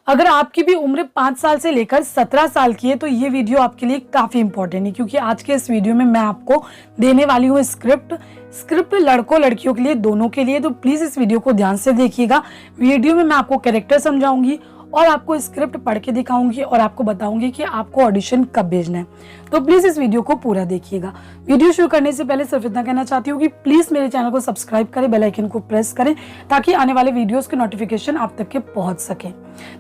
अगर आपकी भी उम्र 5 साल से लेकर 17 साल की है तो ये वीडियो आपके लिए काफ़ी इंपॉर्टेंट है, क्योंकि आज के इस वीडियो में मैं आपको देने वाली हूँ स्क्रिप्ट लड़कों लड़कियों के लिए, दोनों के लिए। तो प्लीज़ इस वीडियो को ध्यान से देखिएगा। वीडियो में मैं आपको कैरेक्टर समझाऊंगी और आपको स्क्रिप्ट पढ़ के दिखाऊंगी और आपको बताऊंगी कि आपको ऑडिशन कब भेजना है। तो प्लीज़ इस वीडियो को पूरा देखिएगा। वीडियो शुरू करने से पहले सिर्फ इतना कहना चाहती हूँ कि प्लीज़ मेरे चैनल को सब्सक्राइब करें, बेल आइकन को प्रेस करें ताकि आने वाले वीडियोस के नोटिफिकेशन आप तक के पहुंच सके।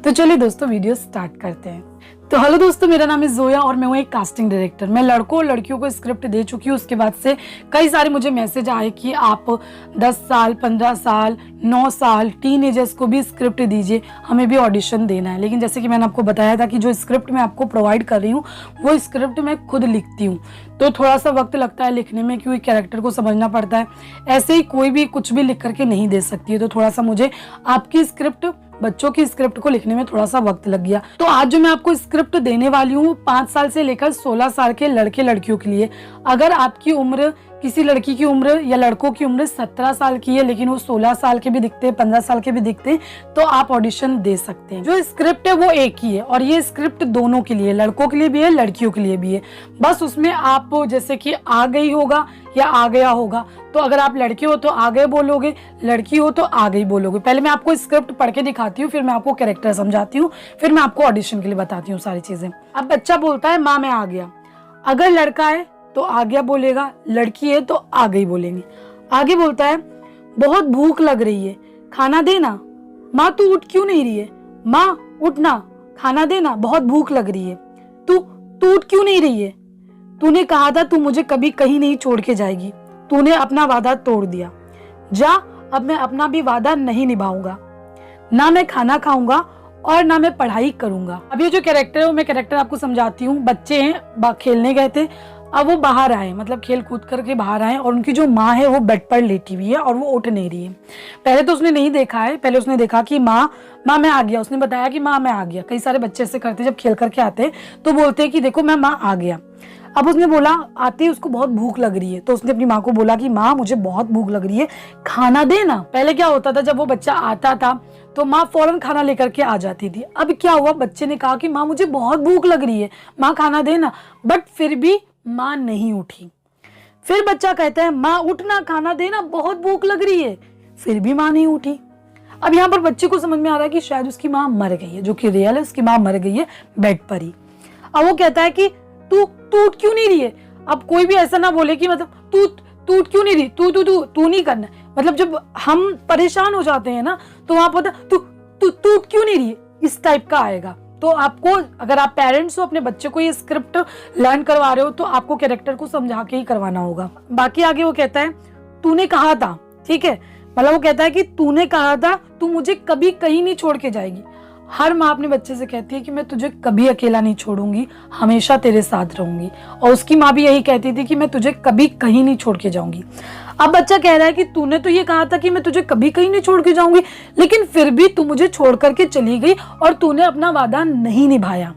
तो चलिए दोस्तों, वीडियो स्टार्ट करते हैं। तो हेलो दोस्तों, मेरा नाम है जोया और मैं हूँ एक कास्टिंग डायरेक्टर। मैं लड़कों और लड़कियों को स्क्रिप्ट दे चुकी हूँ। उसके बाद से कई सारे मुझे मैसेज आए कि आप 10 साल, 15 साल, 9 साल टीनेजर्स को भी स्क्रिप्ट दीजिए, हमें भी ऑडिशन देना है। लेकिन जैसे कि मैंने आपको बताया था कि जो स्क्रिप्ट मैं आपको प्रोवाइड कर रही हूँ वो स्क्रिप्ट मैं खुद लिखती हूँ, तो थोड़ा सा वक्त लगता है लिखने में, क्योंकि कैरेक्टर को समझना पड़ता है। ऐसे ही कोई भी कुछ भी लिख करके नहीं दे सकती है, तो थोड़ा सा मुझे आपकी स्क्रिप्ट, बच्चों की स्क्रिप्ट को लिखने में थोड़ा सा वक्त लग गया। तो आज जो मैं आपको स्क्रिप्ट देने वाली हूँ 5 साल से लेकर 16 साल के लड़के लड़कियों के लिए। अगर आपकी उम्र, किसी लड़की की उम्र या लड़कों की उम्र 17 साल की है लेकिन वो 16 साल के भी दिखते हैं, 15 साल के भी दिखते हैं, तो आप ऑडिशन दे सकते हैं। जो स्क्रिप्ट है वो एक ही है और ये स्क्रिप्ट दोनों के लिए, लड़कों के लिए भी है, लड़कियों के लिए भी है। बस उसमें आप जैसे कि आ गई होगा या आ गया होगा, तो अगर आप लड़के हो तो आ गए बोलोगे, लड़की हो तो आ गई बोलोगे। पहले मैं आपको स्क्रिप्ट पढ़ के दिखाती हूँ, फिर मैं आपको कैरेक्टर समझाती हूँ, फिर मैं आपको ऑडिशन के लिए बताती हूँ सारी चीजें। अब बच्चा बोलता है माँ मैं आ गया। अगर लड़का है तो आ गया बोलेगा, लड़की है तो आ गई बोलेंगे। आगे बोलता है बहुत भूख लग रही है, खाना देना। माँ तू उठ क्यों नहीं रही है? माँ उठना, खाना देना, बहुत भूख लग रही है। तू तू उठ क्यों नहीं रही है? तूने कहा था तू मुझे कभी कहीं नहीं छोड़ के जाएगी, तूने अपना वादा तोड़ दिया। जा, अब मैं अपना भी वादा नहीं निभाऊंगा। ना मैं खाना खाऊंगा और ना मैं पढ़ाई करूंगा। अब ये जो कैरेक्टर है वो मैं कैरेक्टर आपको समझाती हूँ। बच्चे हैं, खेलने गए थे, अब वो बाहर आए, मतलब खेल कूद करके बाहर आए और उनकी जो माँ है वो बेड पर लेटी हुई है और वो उठ नहीं रही है। पहले तो उसने नहीं देखा है, पहले उसने देखा कि माँ मैं आ गया। उसने बताया कि माँ मैं आ गया। कई सारे बच्चे ऐसे करते, जब खेल करके आते तो बोलते हैं कि देखो मैं माँ आ गया। अब उसने बोला, आते ही उसको बहुत भूख लग रही है, तो उसने अपनी माँ को बोला कि माँ मुझे बहुत भूख लग रही है, खाना देना। पहले क्या होता था, जब वो बच्चा आता था तो माँ फौरन खाना लेकर के आ जाती थी। अब क्या हुआ, बच्चे ने कहा कि माँ मुझे बहुत भूख लग रही है, माँ खाना देना, बट फिर भी माँ नहीं उठी। फिर बच्चा कहता है माँ उठना, खाना देना, बहुत भूख लग रही है, फिर भी माँ नहीं उठी। अब यहाँ पर बच्चे को समझ में आ रहा है कि शायद उसकी माँ मर गई है, जो कि रियल है, उसकी माँ मर गई है बेड पर ही। अब वो कहता है कि तू उठ क्यों नहीं रही है? अब कोई भी ऐसा ना बोले कि मतलब तू उठ क्यों नहीं रही, तू नहीं करना। मतलब जब हम परेशान हो जाते हैं ना, तो वहां पर तू उठ क्यों नहीं रही है, इस टाइप का आएगा। तो आपको, अगर आप पेरेंट्स हो, अपने बच्चे को ये स्क्रिप्ट लर्न करवा रहे हो, तो आपको कैरेक्टर को समझा के ही करवाना होगा। बाकी आगे वो कहता है तूने कहा था, ठीक है, मतलब वो कहता है कि तूने कहा था तू मुझे कभी कहीं नहीं छोड़ के जाएगी। हर माँ अपने बच्चे से कहती है कि मैं तुझे कभी अकेला नहीं छोड़ूंगी, हमेशा तेरे साथ रहूंगी। और उसकी माँ भी यही कहती थी कि मैं तुझे कभी कहीं नहीं छोड़ के जाऊंगी। अब बच्चा कह रहा है कि तूने तो ये कहा था कि मैं तुझे कभी कहीं नहीं छोड़ के जाऊंगी, लेकिन फिर भी तू मुझे छोड़ करके चली गई और तूने अपना वादा नहीं निभाया।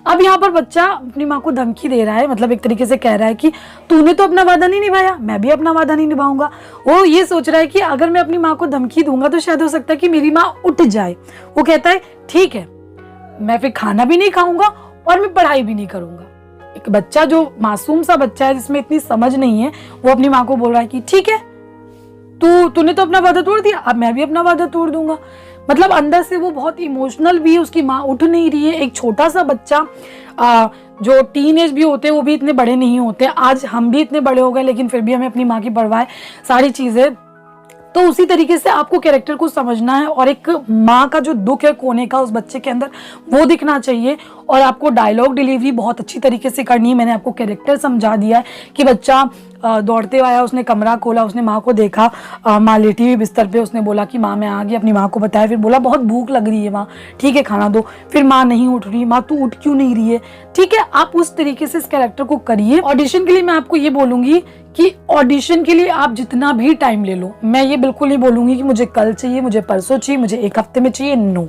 अब यहाँ पर बच्चा अपनी माँ को धमकी दे रहा है, मतलब एक तरीके से कह रहा है कि तूने तो अपना वादा नहीं निभाया, मैं भी अपना वादा नहीं निभाऊंगा। वो ये सोच रहा है कि अगर मैं अपनी माँ को धमकी दूंगा तो शायद हो सकता है कि मेरी माँ उठ जाए। वो कहता है ठीक है, मैं फिर खाना भी नहीं खाऊंगा और मैं पढ़ाई भी नहीं करूंगा। एक बच्चा, जो मासूम सा बच्चा है जिसमें इतनी समझ नहीं है, वो अपनी माँ को बोल रहा है कि ठीक है, तूने तो अपना वादा तोड़ दिया, अब मैं भी अपना वादा तोड़ दूंगा। मतलब अंदर से वो बहुत इमोशनल भी है, उसकी माँ उठ नहीं रही है। एक छोटा सा बच्चा, जो टीनेज भी होते हैं वो भी इतने बड़े नहीं होते, आज हम भी इतने बड़े हो गए लेकिन फिर भी हमें अपनी माँ की परवाह है, सारी चीजें। तो उसी तरीके से आपको कैरेक्टर को समझना है और एक माँ का जो दुख है कोने का उस बच्चे के अंदर, वो दिखना चाहिए। और आपको डायलॉग डिलीवरी बहुत अच्छी तरीके से करनी है। मैंने आपको कैरेक्टर समझा दिया है कि बच्चा दौड़ते हुए आया, उसने कमरा खोला, उसने माँ को देखा, माँ लेटी हुई बिस्तर पे, उसने बोला कि माँ मैं आ गई, अपनी माँ को बताया, फिर बोला बहुत भूख लग रही है माँ, ठीक है खाना दो। फिर माँ नहीं उठ रही, माँ तू उठ क्यों नहीं रही है, ठीक है। आप उस तरीके से इस कैरेक्टर को करिए। ऑडिशन के लिए मैं आपको ये बोलूंगी कि ऑडिशन के लिए आप जितना भी टाइम ले लो, मैं ये बिल्कुल नहीं बोलूंगी कि मुझे कल चाहिए, मुझे परसों चाहिए, मुझे एक हफ्ते में चाहिए। नो,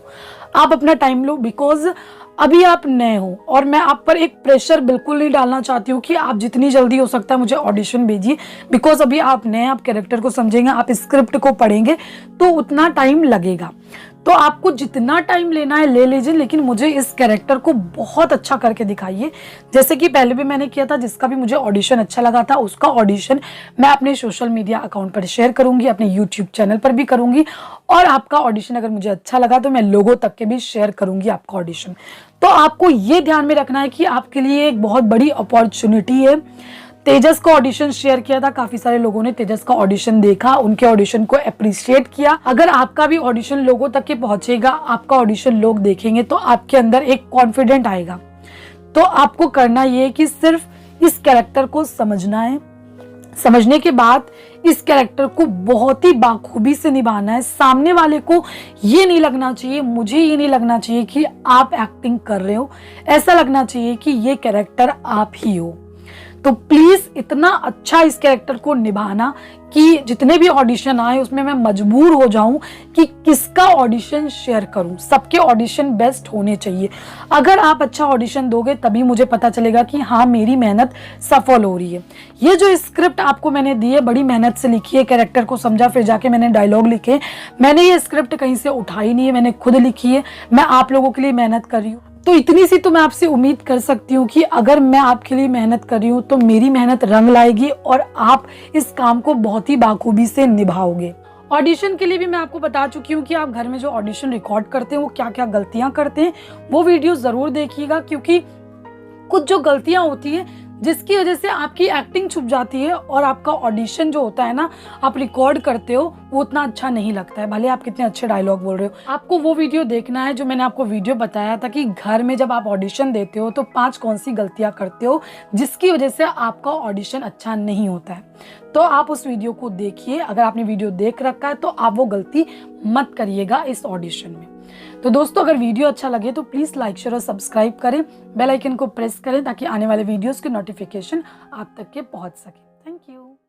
आप अपना टाइम लो, बिकॉज अभी आप नए हो और मैं आप पर एक प्रेशर बिल्कुल नहीं डालना चाहती हूँ कि आप जितनी जल्दी हो सकता है मुझे ऑडिशन भेजिए, बिकॉज अभी आप नए, आप कैरेक्टर को समझेंगे, आप स्क्रिप्ट को पढ़ेंगे तो उतना टाइम लगेगा। तो आपको जितना टाइम लेना है ले लीजिए, लेकिन मुझे इस कैरेक्टर को बहुत अच्छा करके दिखाइए। जैसे कि पहले भी मैंने किया था, जिसका भी मुझे ऑडिशन अच्छा लगा था उसका ऑडिशन मैं अपने सोशल मीडिया अकाउंट पर शेयर करूंगी, अपने यूट्यूब चैनल पर भी करूंगी, और आपका ऑडिशन अगर मुझे अच्छा लगा तो मैं लोगों तक के भी शेयर करूंगी आपका ऑडिशन। तो आपको ये ध्यान में रखना है कि आपके लिए एक बहुत बड़ी अपॉर्चुनिटी है। तेजस का ऑडिशन शेयर किया था, काफी सारे लोगों ने तेजस का ऑडिशन देखा, उनके ऑडिशन को अप्रिशिएट किया। अगर आपका भी ऑडिशन लोगों तक के पहुंचेगा, आपका ऑडिशन लोग देखेंगे, तो आपके अंदर एक कॉन्फिडेंट आएगा। तो आपको करना ये है कि सिर्फ इस कैरेक्टर को समझना है, समझने के बाद इस कैरेक्टर को बहुत ही बाखूबी से निभाना है। सामने वाले को ये नहीं लगना चाहिए, मुझे ये नहीं लगना चाहिए कि आप एक्टिंग कर रहे हो, ऐसा लगना चाहिए कि ये कैरेक्टर आप ही हो। तो प्लीज इतना अच्छा इस कैरेक्टर को निभाना कि जितने भी ऑडिशन आए उसमें मैं मजबूर हो जाऊं कि किसका ऑडिशन शेयर करूं। सबके ऑडिशन बेस्ट होने चाहिए। अगर आप अच्छा ऑडिशन दोगे तभी मुझे पता चलेगा कि हाँ मेरी मेहनत सफल हो रही है। ये जो स्क्रिप्ट आपको मैंने दी है बड़ी मेहनत से लिखी है, कैरेक्टर को समझा, फिर जाके मैंने डायलॉग लिखे। मैंने ये स्क्रिप्ट कहीं से उठाई नहीं है, मैंने खुद लिखी है। मैं आप लोगों के लिए मेहनत कर रही हूँ, तो इतनी सी तो मैं आपसे उम्मीद कर सकती हूँ कि अगर मैं आपके लिए मेहनत कर रही हूँ तो मेरी मेहनत रंग लाएगी और आप इस काम को बहुत ही बाखूबी से निभाओगे। ऑडिशन के लिए भी मैं आपको बता चुकी हूँ कि आप घर में जो ऑडिशन रिकॉर्ड करते हैं वो क्या क्या गलतियां करते हैं, वो वीडियो जरूर देखिएगा, क्योंकि कुछ जो गलतियां होती है जिसकी वजह से आपकी एक्टिंग छुप जाती है और आपका ऑडिशन जो होता है ना, आप रिकॉर्ड करते हो, वो उतना अच्छा नहीं लगता है, भले आप कितने अच्छे डायलॉग बोल रहे हो। आपको वो वीडियो देखना है जो मैंने आपको वीडियो बताया था कि घर में जब आप ऑडिशन देते हो तो 5 कौन सी गलतियां करते हो जिसकी वजह से आपका ऑडिशन अच्छा नहीं होता है। तो आप उस वीडियो को देखिए। अगर आपने वीडियो देख रखा है तो आप वो गलती मत करिएगा इस ऑडिशन में। तो दोस्तों, अगर वीडियो अच्छा लगे तो प्लीज लाइक, शेयर और सब्सक्राइब करें, बेल आइकन को प्रेस करें ताकि आने वाले वीडियोस के नोटिफिकेशन आप तक के पहुंच सके। Thank you.